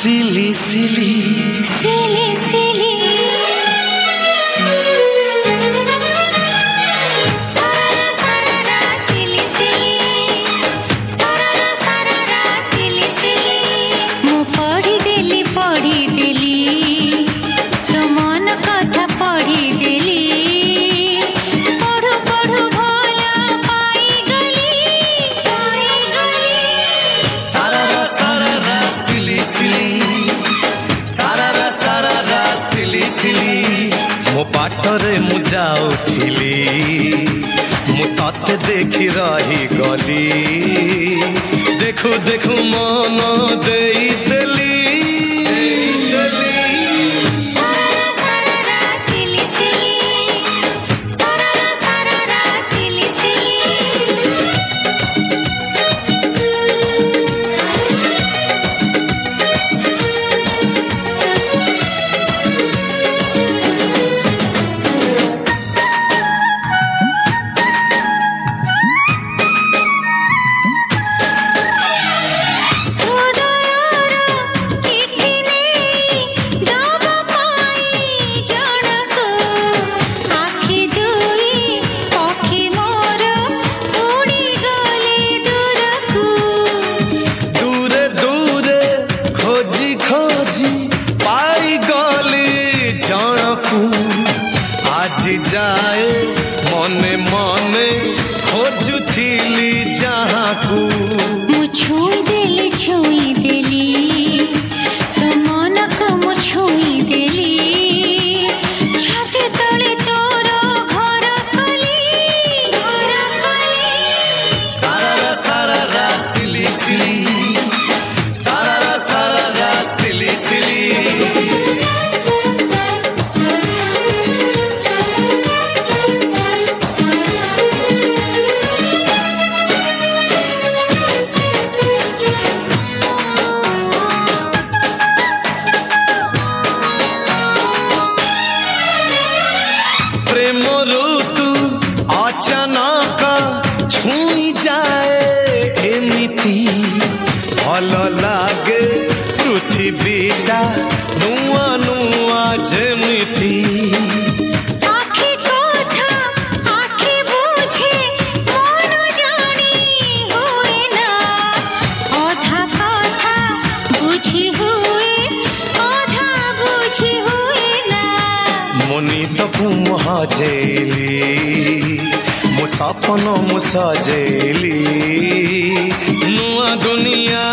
Silly, silly, silly, silly. Sarara, sarara, silly, silly. Sarara, sarara, silly, silly. Mu पढ़ी देली तो मन कथा पढ़ी देली पढ़ू पढ़ू भोला पाई गली sarara, sarara, silly, silly, sarara, sarara, silly, silly. मो बाटरे मु जाउथिली मु तते देखि रही गली देखु देखु मन देई देली sarara, sarara, silly, silly. Sarara, sarara, silly, silly. आज जाए मने मने खोजुथिली जहाँ को मु छुई देली तो मन को मु छुई देली छाती तले तोर घर कली sarara, sarara, silly, silly, sarara, sarara, silly, silly. प्रेम ऋतु अचानक छुई जाए एमिति भल लागे पृथ्वीटा नुआ नुआ जेमिति आखि कथा आखि बुझे मन जानी हुए ना आधा कथा बुझी हुए आधा बुझी हुए ना मुनि तो मुहजेली मु सपन मु सजेली नुआ दुनिया